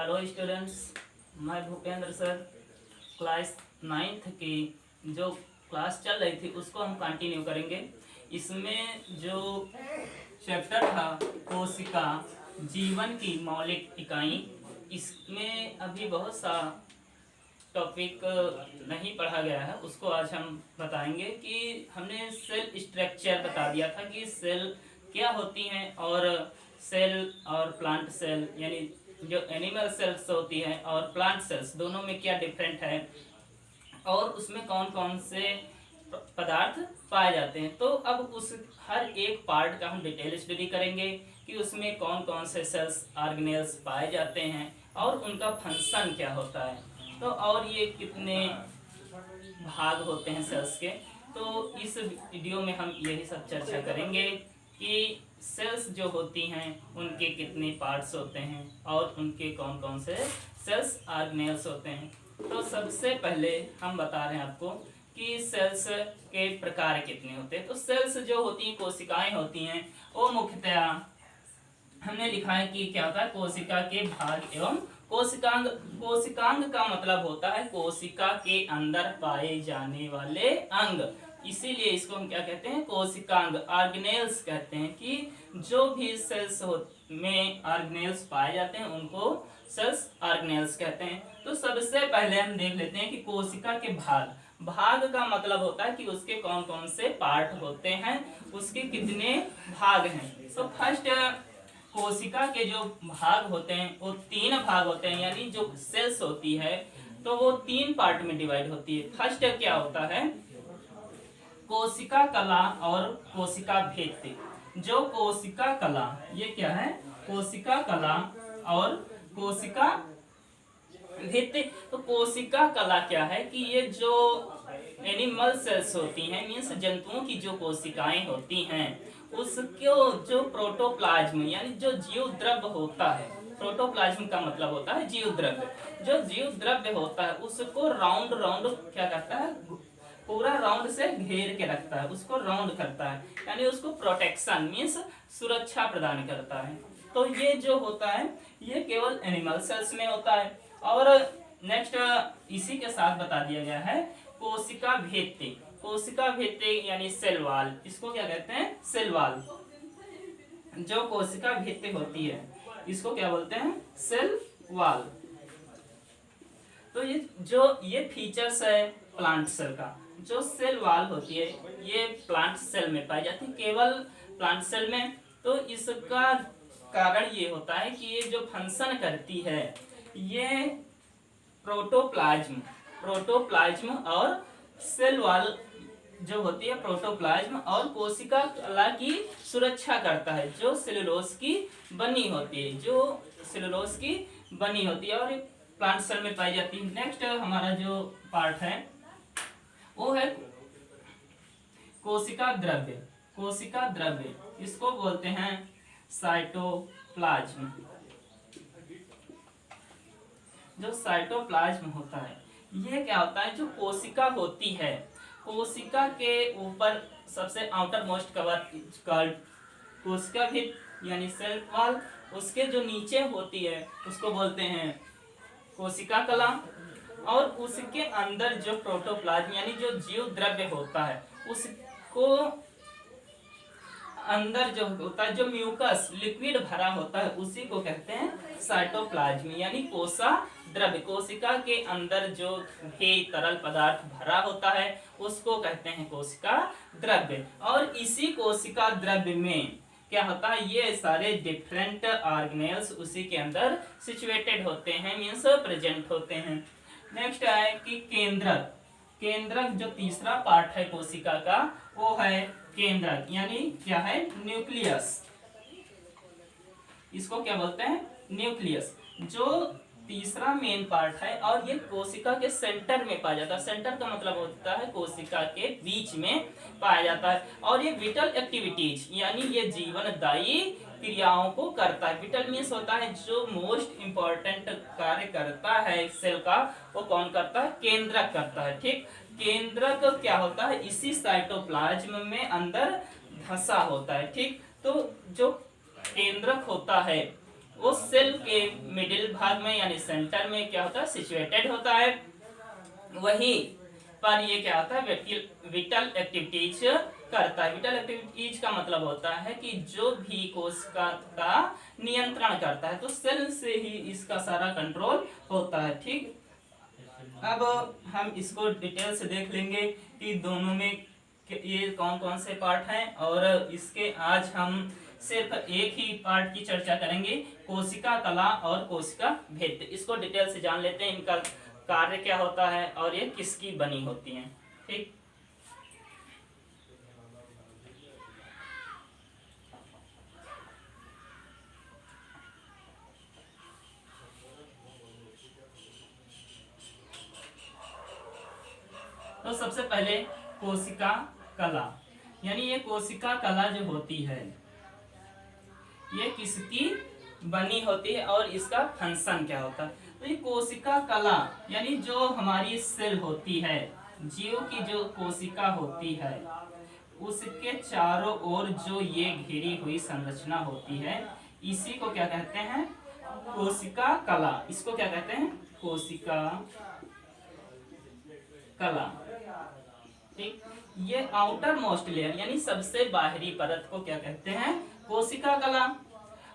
Hello students, मैं Bhupendra sir. Class 9th की जो क्लास चल रही थी उसको हम कंटिन्यू करेंगे। इसमें जो चैप्टर था कोशिका जीवन की मौलिक इकाई, इसमें अभी बहुत सा टॉपिक नहीं पढ़ा गया है, उसको आज हम बताएंगे। कि हमने सेल स्ट्रक्चर बता दिया था कि सेल क्या होती हैं, और सेल और प्लांट सेल यानी जो एनिमल सेल्स होती हैं और प्लांट सेल्स दोनों में क्या डिफरेंट है, और उसमें कौन कौन से पदार्थ पाए जाते हैं। तो अब उस हर एक पार्ट का हम डिटेल स्टडी करेंगे कि उसमें कौन कौन से सेल्स ऑर्गेनेल्स पाए जाते हैं और उनका फंक्शन क्या होता है, तो और ये कितने भाग होते हैं सेल्स के। तो इस वीडियो में हम यही सब चर्चा करेंगे कि सेल्स जो होती हैं उनके कितने पार्ट्स होते हैं और उनके कौन कौन से सेल्स ऑर्गेनेल्स होते हैं। तो सबसे पहले हम बता रहे हैं आपको कि सेल्स के प्रकार कितने होते हैं। तो सेल्स जो होती हैं, कोशिकाएं होती हैं, वो मुख्यतया हमने लिखा है कि क्या होता है, कोशिका के भाग एवं कोशिकांग। कोशिकांग का मतलब होता है कोशिका के अंदर पाए जाने वाले अंग, इसीलिए इसको हम क्या कहते हैं, कोशिकांग, ऑर्गेनेल्स कहते हैं। कि जो भी सेल्स में ऑर्गेनेल्स पाए जाते हैं उनको सेल्स ऑर्गेनेल्स कहते हैं। तो सबसे पहले हम देख लेते हैं कि कोशिका के भाग। भाग का मतलब होता है कि उसके कौन कौन से पार्ट होते हैं, उसके कितने भाग हैं। तो फर्स्ट, कोशिका के जो भाग होते हैं वो 3 भाग होते हैं, यानी जो सेल्स होती है तो वो 3 पार्ट में डिवाइड होती है। फर्स्ट क्या होता है, कोशिका कला और कोशिका भित्ति। जो कोशिका कला, ये क्या है, कोशिका कला और कोशिका भित्ति। तो कोशिका कला क्या है कि ये जो एनिमल सेल्स होती हैं, मीन्स जंतुओं की जो कोशिकाएं होती हैं, उसको जो प्रोटोप्लाज्म यानी जो जीव द्रव्य होता है, प्रोटोप्लाज्म का मतलब होता है जीव द्रव्य। जो जीव द्रव्य होता है उसको राउंड राउंड क्या करता है, पूरा राउंड से घेर के रखता है, उसको राउंड करता है, यानी उसको प्रोटेक्शन मीन्स सुरक्षा प्रदान करता है। तो ये जो होता है ये केवल एनिमल सेल्स में होता है। और नेक्स्ट इसी के साथ बता दिया गया है कोशिका भित्ति। कोशिका भित्ति यानी सेल वॉल, इसको क्या कहते हैं, सेल वॉल। जो कोशिका भित्ति होती है इसको क्या बोलते हैं, सेल वॉल। तो ये फीचर्स है प्लांट सेल का। जो सेल वॉल होती है ये प्लांट सेल में पाई जाती है, केवल प्लांट सेल में। तो इसका कारण ये होता है कि ये जो फंक्शन करती है ये प्रोटोप्लाज्म और सेल वॉल जो होती है, प्रोटोप्लाज्म और कोशिका कला की सुरक्षा करता है, जो सेलुलोज की बनी होती है, जो सेलुलोज की बनी होती है और प्लांट सेल में पाई जाती है। नेक्स्ट हमारा जो पार्ट है वो है कोशिका द्रव्य। कोशिका द्रव्य इसको बोलते हैं साइटोप्लाज्म। जो साइटोप्लाज्म होता है ये क्या होता है, जो कोशिका होती है, कोशिका के ऊपर सबसे आउटर मोस्ट कवर कोशिका भित्ति यानी सेल वॉल, उसके जो नीचे होती है उसको बोलते हैं कोशिका कला, और उसके अंदर जो प्रोटोप्लाज्म यानी जो जीव द्रव्य होता है उसको अंदर जो होता है, जो म्यूकस लिक्विड भरा होता है उसी को कहते हैं साइटोप्लाज्म यानी कोशा द्रव्य। कोशिका के अंदर जो भी तरल पदार्थ भरा होता है उसको कहते हैं कोशिका द्रव्य। और इसी कोशिका द्रव्य में क्या होता है, ये सारे डिफरेंट ऑर्गेनेल्स उसी के अंदर सिचुएटेड होते हैं, मीन्स प्रेजेंट होते हैं। नेक्स्ट है कि केंद्रक। केंद्रक जो तीसरा पार्ट है कोशिका का वो है केंद्रक, यानी क्या है, न्यूक्लियस। इसको क्या बोलते हैं, न्यूक्लियस, जो तीसरा मेन पार्ट है। और ये कोशिका के सेंटर में पाया जाता है। सेंटर का मतलब होता है कोशिका के बीच में पाया जाता है। और ये विटल एक्टिविटीज यानी ये जीवनदायी क्रियाओं को करता है। विटल मीन्स होता है जो मोस्ट इंपॉर्टेंट कार्य करता है सेल का, वो कौन करता है, केंद्रक करता है। ठीक, केंद्रक क्या होता है, इसी साइटोप्लाज्म में अंदर धंसा होता है। ठीक, तो जो केंद्रक होता है वो सेल के मिडिल भाग में यानी सेंटर में क्या होता है, सिचुएटेड होता है। वही पर ये क्या होता है, विटल एक्टिविटीज करता है। विटल एक्टिविटीज का मतलब होता है कि जो भी कोशिका का नियंत्रण करता है, तो सेल से ही इसका सारा कंट्रोल होता है। ठीक, अब हम इसको डिटेल से देख लेंगे कि दोनों में ये कौन कौन से पार्ट हैं, और इसके आज हम सिर्फ एक ही पार्ट की चर्चा करेंगे, कोशिका कला और कोशिका भित्ति। इसको डिटेल से जान लेते हैं, इनका कार्य क्या होता है और ये किसकी बनी होती हैं। ठीक, तो सबसे पहले कोशिका कला, यानी ये कोशिका कला जो होती है ये किसकी बनी होती है और इसका फंक्शन क्या होता है। तो ये कोशिका कला यानी जो हमारी सेल होती है, जीव की जो कोशिका होती है, उसके चारों ओर जो ये घिरी हुई संरचना होती है, इसी को क्या कहते हैं, कोशिका कला। इसको क्या कहते हैं, कोशिका कला। ठीक, ये आउटर मोस्ट लेयर यानी सबसे बाहरी परत को क्या कहते हैं, कोशिका कला।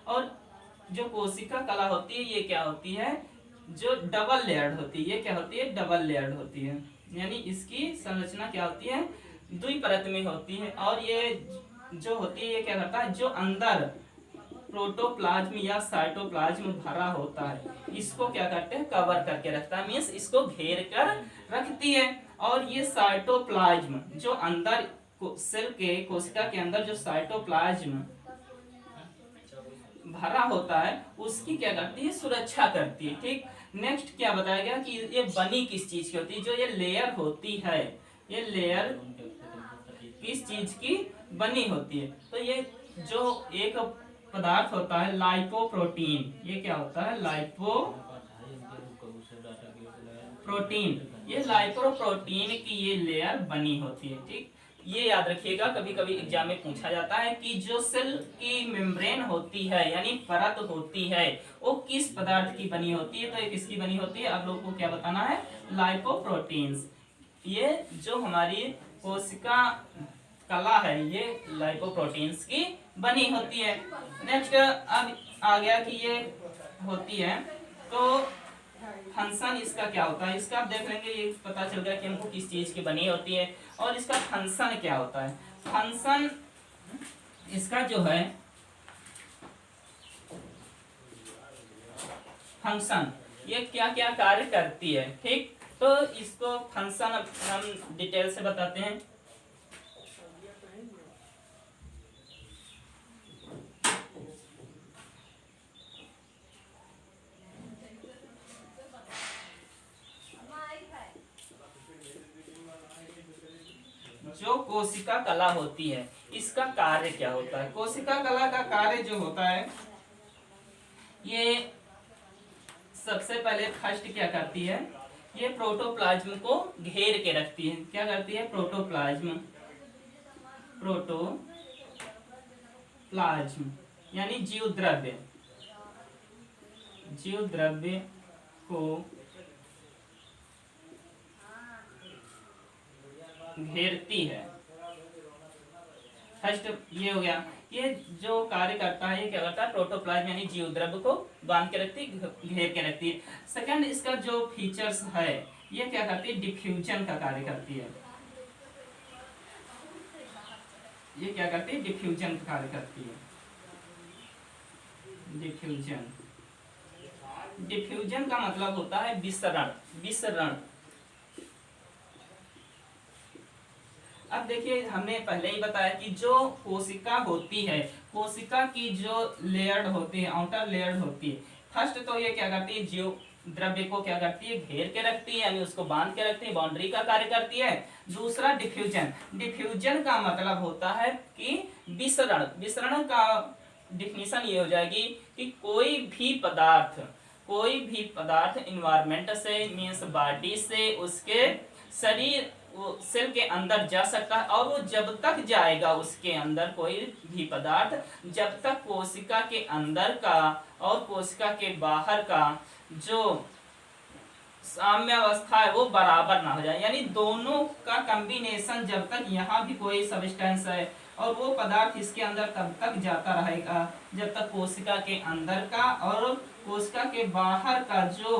और जो कोशिका कला होती है ये क्या होती है, जो डबल लेयर्ड होती है। ये क्या होती है, डबल लेयर्ड होती है, यानी इसकी संरचना क्या होती है, द्वि परत में होती है। और ये जो होती है ये क्या करता है, जो अंदर प्रोटोप्लाज्म या साइटोप्लाज्म भरा होता है, इसको क्या करते हैं, कवर करके रखता है, मीन्स इसको घेर कर रखती है। और ये साइटोप्लाज्म जो अंदर सेल के कोशिका के अंदर जो साइटोप्लाज्म भरा होता है, उसकी क्या करती है, सुरक्षा करती है। ठीक, नेक्स्ट क्या बताया गया कि ये बनी किस चीज की होती है, जो ये लेयर होती है, ये लेयर किस चीज की बनी होती है। तो ये जो एक पदार्थ होता है लाइपोप्रोटीन, ये क्या होता है, लाइपोप्रोटीन, ये लाइपोप्रोटीन की ये लेयर बनी होती है। ठीक, ये याद रखिएगा, कभी कभी एग्जाम में पूछा जाता है कि जो सेल की मेम्ब्रेन होती है यानी परत होती है, वो किस पदार्थ की बनी होती है। तो ये किसकी बनी होती है, आप लोगों को क्या बताना है, लाइपोप्रोटीन्स। ये जो हमारी कोशिका कला है ये लाइपोप्रोटीन्स की बनी होती है। नेक्स्ट अब आ गया कि ये होती है, तो फंक्शन इसका क्या होता है, इसका आप देख लेंगे, ये पता चल गया कि हमको किस चीज की बनी होती है और इसका फंक्शन क्या होता है। फंक्शन इसका जो है, फंक्शन ये क्या क्या कार्य करती है। ठीक, तो इसको फंक्शन हम डिटेल से बताते हैं। जो कोशिका कला होती है इसका कार्य क्या होता है। कोशिका कला का कार्य जो होता है, ये सबसे पहले फर्स्ट क्या करती है, ये प्रोटोप्लाज्म को घेर के रखती है। क्या करती है, प्रोटोप्लाज्म, प्रोटोप्लाज्म यानी जीव द्रव्य, जीव द्रव्य को घेरती है। फर्स्ट ये हो गया, ये जो कार्य करता है ये क्या करता है, प्रोटोप्लाज्म यानी जीव द्रव्य को बांध के रखती, घेर के रखती है। सेकंड इसका जो फीचर्स है, ये क्या करती है, डिफ्यूजन का कार्य करती है। ये क्या करती है, डिफ्यूजन का कार्य करती है। डिफ्यूजन, डिफ्यूजन का मतलब होता है विसरण, विसरण। अब देखिए हमने पहले ही बताया कि जो कोशिका होती है, कोशिका की जो लेयर्ड होती है, आउटर लेयर्ड होती है, फर्स्ट तो ये क्या करती है, जीव द्रव्य को क्या करती है, घेर के रखती है, यानी उसको बांध के रखती है, बाउंड्री का कार्य करती है। दूसरा डिफ्यूजन, डिफ्यूजन का मतलब होता है कि विसरण। विसरण का डिफिनीशन ये हो जाएगी कि कोई भी पदार्थ, कोई भी पदार्थ इन्वायरमेंट से मीन्स बॉडी से उसके शरीर वो सेल के अंदर जा सकता है, और वो जब तक जाएगा उसके अंदर कोई भी पदार्थ, जब तक कोशिका के अंदर का और कोशिका के बाहर का जो साम्य अवस्था है वो बराबर ना हो जाए, यानी दोनों का कॉम्बिनेशन जब तक यहाँ भी कोई सब्सटेंस है और वो पदार्थ इसके अंदर तब तक जाता रहेगा जब तक कोशिका के अंदर का और कोशिका के बाहर का जो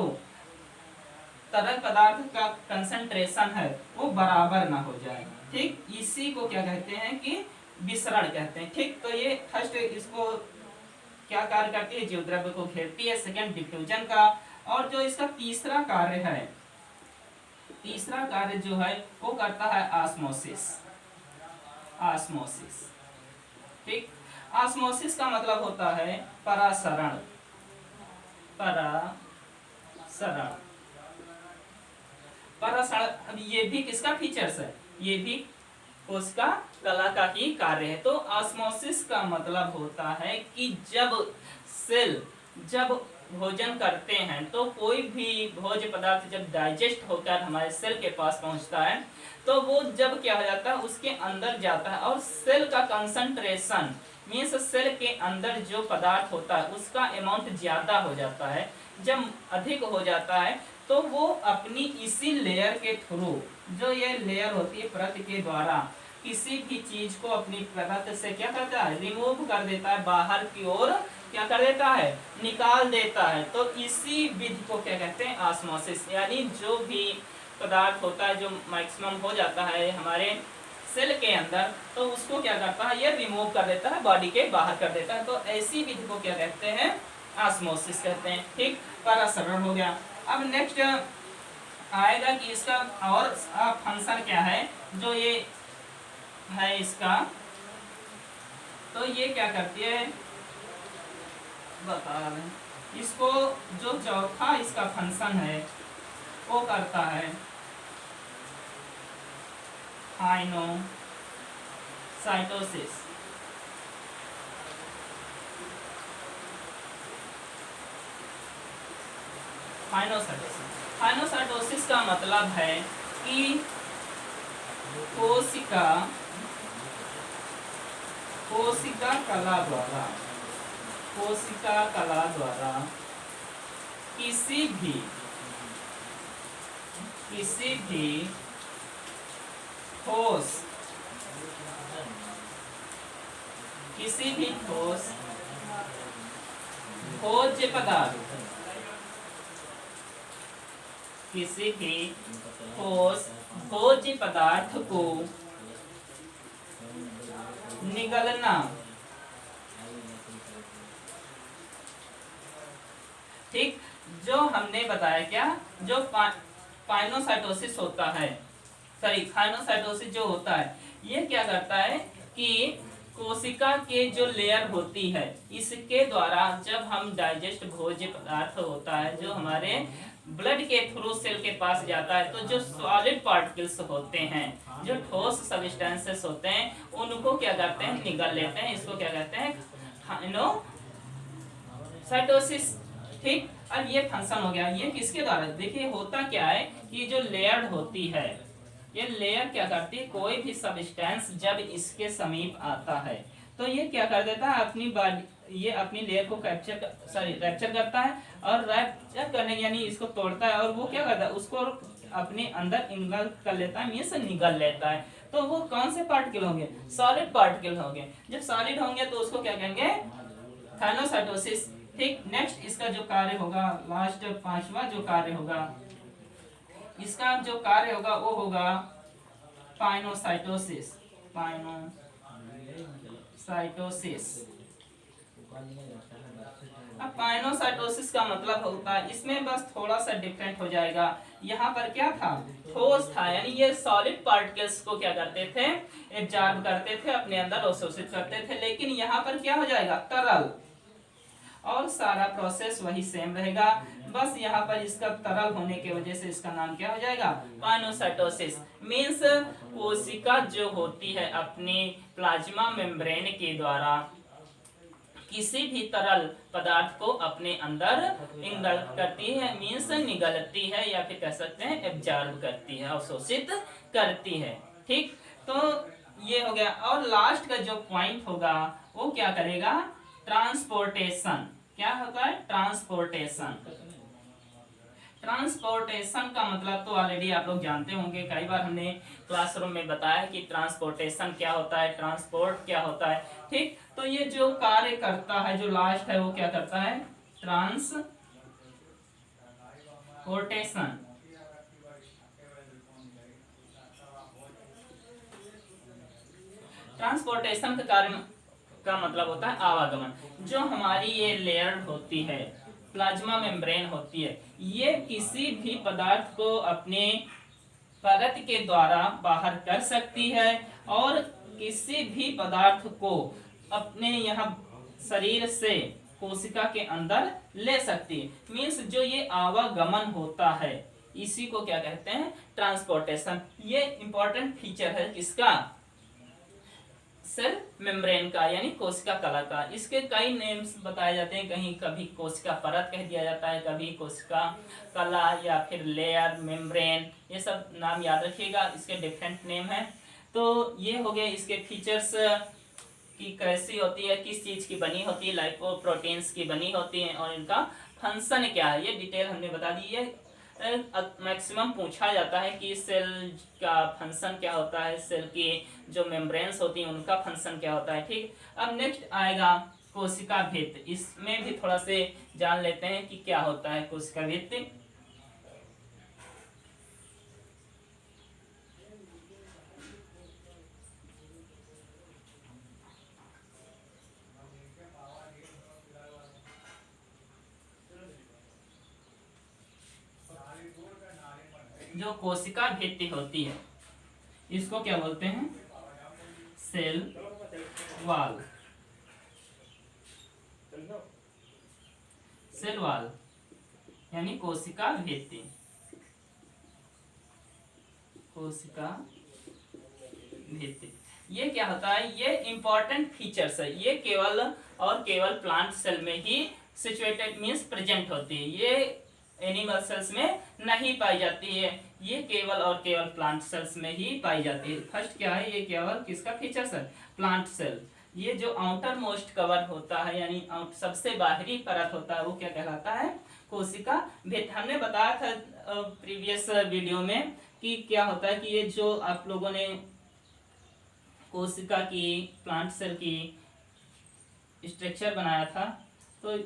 तरल पदार्थ का कंसंट्रेशन है वो बराबर ना हो जाए। ठीक, इसी को क्या कहते हैं कि विसरण कहते हैं। ठीक, तो ये फर्स्ट इसको क्या कार्य करती है, जीव द्रव्य को घेरती है। सेकंड डिफ्यूजन का, और जो इसका तीसरा कार्य है, तीसरा कार्य जो है वो करता है ऑस्मोसिस। ऑस्मोसिस, ठीक, ऑस्मोसिस का मतलब होता है परासरण। परासरण, परासरण, अब ये भी किसका फीचर्स है, ये भी कोशिका कला का ही कार्य है। तो ऑस्मोसिस का मतलब होता है कि जब सेल जब भोजन करते हैं तो कोई भी भोज्य पदार्थ जब डाइजेस्ट होकर हमारे सेल के पास पहुंचता है तो वो जब क्या हो जाता है उसके अंदर जाता है और सेल का कंसंट्रेशन मीन्स सेल के अंदर जो पदार्थ होता है उसका अमाउंट ज्यादा हो जाता है। जब अधिक हो जाता है तो वो अपनी इसी लेयर के थ्रू, जो ये लेयर होती है परत के द्वारा, किसी भी चीज को अपनी परत से क्या करता है, रिमूव कर देता है, बाहर की ओर क्या कर देता है, निकाल देता है। तो इसी विधि को क्या कहते हैं, ऑस्मोसिस। यानी जो भी पदार्थ होता है जो मैक्सिमम हो जाता है हमारे सेल के अंदर, तो उसको क्या करता है, ये रिमूव कर देता है, बॉडी के बाहर कर देता है। तो ऐसी विधि को क्या कहते हैं, ऑस्मोसिस कहते हैं। ठीक, परासरण हो गया। अब नेक्स्ट आएगा कि इसका और फंक्शन क्या है, जो ये है इसका, तो ये क्या करती है बता रहे हैं इसको। जो चौथा इसका फंक्शन है वो करता है फाइनोसाइटोसिस। फाइनोसाइटोसिस का मतलब है कि कोशिका कला द्वारा किसी भी ठोस भोज्य पदार्थ, किसी भी ठोस भोज्य पदार्थ को निगलना, ठीक, जो हमने बताया क्या, जो फाइनोसाइटोसिस होता है, सॉरी फाइनोसाइटोसिस जो होता है ये क्या करता है कि कोशिका के जो लेयर होती है इसके द्वारा जब हम डाइजेस्ट भोज्य पदार्थ होता है जो हमारे ब्लड के थ्रू सेल के पास जाता है, तो जो सॉलिड पार्टिकल्स होते हैं, जो ठोस सब्सटेंसेस होते हैं, उनको क्या करते हैं, निगल लेते हैं। इसको क्या कहते हैं, फाइनोसाइटोसिस। ठीक, अब ये फंक्शन हो गया। ये किसके द्वारा, देखिए होता क्या है कि जो लेयर होती है, ये लेयर क्या करती है, कोई भी सब्सटेंस जब इसके समीप आता है तो ये क्या कर देता है, अपनी बॉडी, ये अपनी लेयर को रैप्चर करता है, और रैप्चर करने यानी इसको तोड़ता है, और वो क्या करता है, उसको अपने अंदर इंगल कर लेता है, मीन्स निगल लेता है। तो वो कौन से पार्टिकल होंगे, सॉलिड पार्टिकल होंगे। जब सॉलिड होंगे तो उसको क्या कहेंगे, थाइनोसाइटोसिस। ठीक, नेक्स्ट इसका जो कार्य होगा, लास्ट पांचवा जो कार्य होगा, इसका जो कार्य होगा वो होगा पाइनोसाइटोसिस। अब पाइनोसाइटोसिस का मतलब होता है, इसमें बस थोड़ा सा डिफरेंट हो जाएगा। यहाँ पर क्या था, ठोस था, यानी ये सॉलिड पार्टिकल्स को क्या करते थे, एब्जॉर्ब करते थे, अपने अंदर अवशोषित करते थे। लेकिन यहाँ पर क्या हो जाएगा, तरल, और सारा प्रोसेस वही सेम रहेगा, बस यहाँ पर इसका तरल होने की वजह से इसका नाम क्या हो जाएगा, पाइनोसाइटोसिस। मीन्स कोशिका जो होती है अपने प्लाज्मा मेम्ब्रेन के द्वारा किसी भी तरल पदार्थ को अपने अंदर इंगल्फ करती है, मीन्स निगलती है, या फिर कह सकते हैं एब्जॉर्ब करती है, अवशोषित करती है। ठीक, तो ये हो गया। और लास्ट का जो पॉइंट होगा वो क्या करेगा, ट्रांसपोर्टेशन। क्या होता है, ट्रांसपोर्टेशन। ट्रांसपोर्टेशन का मतलब तो ऑलरेडी आप लोग जानते होंगे, कई बार हमने क्लासरूम में बताया कि ट्रांसपोर्टेशन क्या होता है, ट्रांसपोर्ट क्या होता है। ठीक, तो ये जो कार्य करता है, जो लास्ट है वो क्या करता है, ट्रांसपोर्टेशन। ट्रांसपोर्टेशन का कार्य का मतलब होता है आवागमन। जो हमारी ये लेयर होती है, प्लाज्मा मेम्ब्रेन होती है, ये किसी भी पदार्थ को अपने परत के द्वारा बाहर कर सकती है और किसी भी पदार्थ को अपने यहाँ शरीर से कोशिका के अंदर ले सकती है। मीन्स जो ये आवागमन होता है इसी को क्या कहते हैं, ट्रांसपोर्टेशन। ये इंपॉर्टेंट फीचर है किसका, सेल मेम्ब्रेन का, यानी कोशिका कला का। इसके कई नेम्स बताए जाते हैं, कहीं कभी कोशिका परत कह दिया जाता है, कभी कोशिका कला या फिर लेयर, मेम्ब्रेन, ये सब नाम याद रखिएगा, इसके डिफरेंट नेम हैं। तो ये हो गए इसके फीचर्स कि कैसी होती है, किस चीज की बनी होती है, लाइपोप्रोटीन्स की बनी होती है, और इनका फंक्शन क्या है, ये डिटेल हमने बता दी है। मैक्सिमम पूछा जाता है कि सेल का फंक्शन क्या होता है, सेल की जो मेम्ब्रेन्स होती हैं उनका फंक्शन क्या होता है। ठीक, अब नेक्स्ट आएगा कोशिका भित्ति। इसमें भी थोड़ा से जान लेते हैं कि क्या होता है कोशिका भित्ति। जो कोशिका भित्ति होती है इसको क्या बोलते हैं, सेल वॉल। सेल वॉल यानी कोशिका भित्ति। कोशिका भित्ति ये क्या होता है, ये इंपॉर्टेंट फीचर्स है, ये केवल और केवल प्लांट सेल में ही सिचुएटेड मीन्स प्रेजेंट होती है, ये एनिमल सेल्स में नहीं पाई जाती है, ये केवल और केवल प्लांट सेल्स में ही पाई जाती है। फर्स्ट क्या है, ये केवल किसका फीचर्स है, प्लांट सेल। ये जो आउटर मोस्ट कवर होता है यानी सबसे बाहरी परत होता है वो क्या कहलाता है, कोशिका भित्ति। हमने बताया था प्रीवियस वीडियो में कि क्या होता है कि ये जो आप लोगों ने कोशिका की, प्लांट सेल की स्ट्रक्चर बनाया था, तो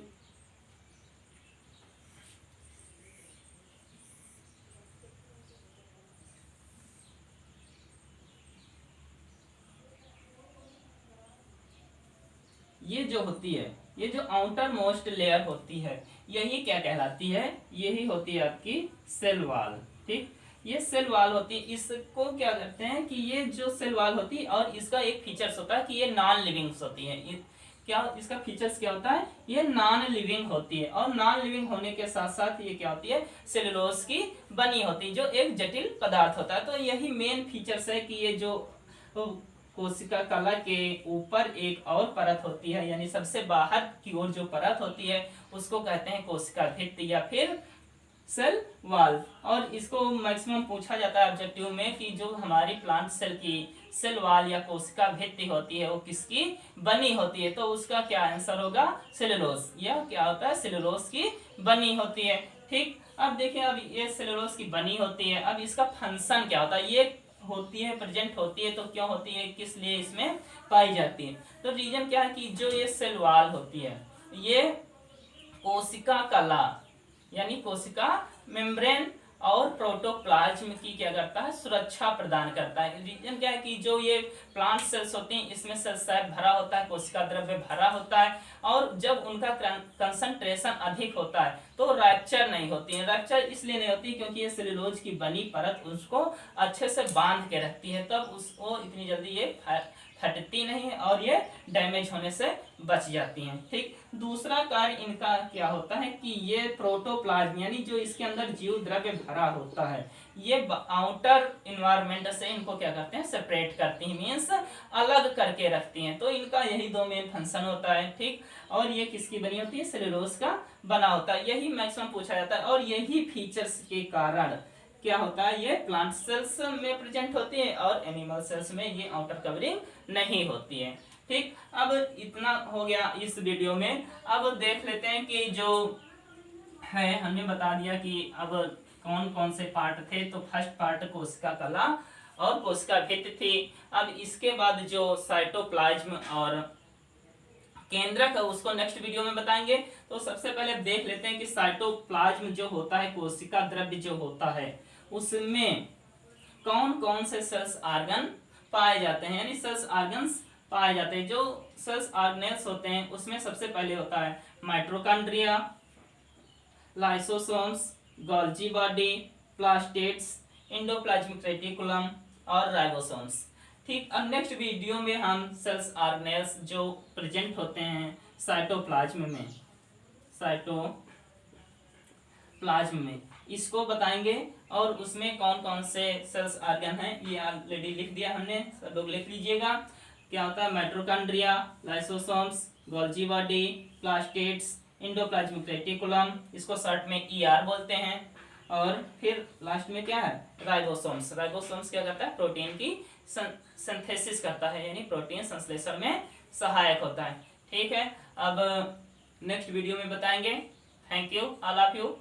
ये जो होती है, ये जो आउटर मोस्ट लेयर होती है यही क्या कहलाती है, यही होती है आपकी सेल वॉल। ठीक, ये सेल वॉल होती है। इसको क्या करते हैं कि ये जो सेल वॉल होती है और इसका एक फीचर्स होता है कि ये नॉन लिविंग होती है। ये क्या, इसका फीचर्स क्या होता है, ये नॉन लिविंग होती है, और नॉन लिविंग होने के साथ साथ ये क्या होती है, सेलुलोज की बनी होती है, जो एक जटिल पदार्थ होता है। तो यही मेन फीचर्स है कि ये जो कोशिका कला के ऊपर एक और परत होती है, यानी सबसे बाहर की ओर जो परत होती है उसको कहते हैं कोशिका भित्ति या फिर सेल वॉल। और इसको मैक्सिमम पूछा जाता है ऑब्जेक्टिव में कि जो हमारी प्लांट सेल की सेल वॉल या कोशिका भित्ति होती है वो किसकी बनी होती है, तो उसका क्या आंसर होगा, सेलुलोज। यह क्या होता है, सेलुलोज की बनी होती है। ठीक, अब देखिए, अब ये सेलुलोज की बनी होती है, अब इसका फंक्शन क्या होता है, ये होती है, प्रेजेंट होती है, तो क्यों होती है, किस लिए इसमें पाई जाती है। तो रीजन क्या है कि जो ये सेल वॉल होती है ये कोशिका कला यानी कोशिका मेम्ब्रेन और प्रोटोप्लाज्म की क्या करता है, सुरक्षा प्रदान करता है। रीजन क्या है कि जो ये प्लांट सेल्स होती हैं इसमें सेल साइड भरा होता है, कोशिका द्रव्य भरा होता है, और जब उनका कंसंट्रेशन अधिक होता है तो रैप्चर नहीं होती है। रैप्चर इसलिए नहीं होती क्योंकि ये सेलुलोज की बनी परत उसको अच्छे से बांध के रखती है, तब उसको इतनी जल्दी ये फटती नहीं है और ये डैमेज होने से बच जाती हैं। ठीक, दूसरा कार्य इनका क्या होता है कि ये प्रोटोप्लाज्म यानी जो इसके अंदर जीव द्रव्य भरा होता है ये आउटर इन्वायरमेंट से इनको क्या करते हैं, सेपरेट करती हैं, मीन्स अलग करके रखती हैं। तो इनका यही दो मेन फंक्शन होता है। ठीक, और ये किसकी बनी होती है, सेलुलोज का बना होता है। यही मैक्सिमम पूछा जाता है और यही फीचर्स के कारण क्या होता है, ये प्लांट सेल्स में प्रेजेंट होती है और एनिमल सेल्स में ये आउटर कवरिंग नहीं होती है। ठीक, अब इतना हो गया इस वीडियो में। अब देख लेते हैं कि जो है हमने बता दिया कि अब कौन कौन से पार्ट थे। तो फर्स्ट पार्ट कोशिका कला और कोशिका भित्ति थी। अब इसके बाद जो साइटोप्लाज्म और केंद्रक उसको नेक्स्ट वीडियो में बताएंगे। तो सबसे पहले देख लेते हैं कि साइटोप्लाज्म जो होता है, कोशिका द्रव्य जो होता है, उसमें कौन कौन से सेल्स ऑर्गन पाए जाते हैं, यानी सेल्स ऑर्गन्स पाए जाते हैं। जो सेल्स ऑर्गेनेल्स होते हैं उसमें सबसे पहले होता है mitochondria, lysosomes, Golgi body, plastids, endoplasmic reticulum और राइबोसोम्स। ठीक, अब नेक्स्ट वीडियो में हम सेल्स ऑर्गेनेल्स जो प्रेजेंट होते हैं साइटोप्लाज्म में इसको बताएंगे और उसमें कौन कौन से सेल्स ऑर्गन हैं ये ऑलरेडी लिख दिया हमने, सब लोग लिख लीजिएगा। क्या होता है, mitochondria, lysosomes, Golgi body, plastids, endoplasmic reticulum, इसको शॉर्ट में ईआर बोलते हैं। और फिर लास्ट में क्या है, राइबोसोम्स। राइबोसोम्स क्या करता है, प्रोटीन की सिंथेसिस करता है, यानी प्रोटीन संश्लेषण में सहायक होता है। ठीक है, अब नेक्स्ट वीडियो में बताएंगे। Thank you, all of you.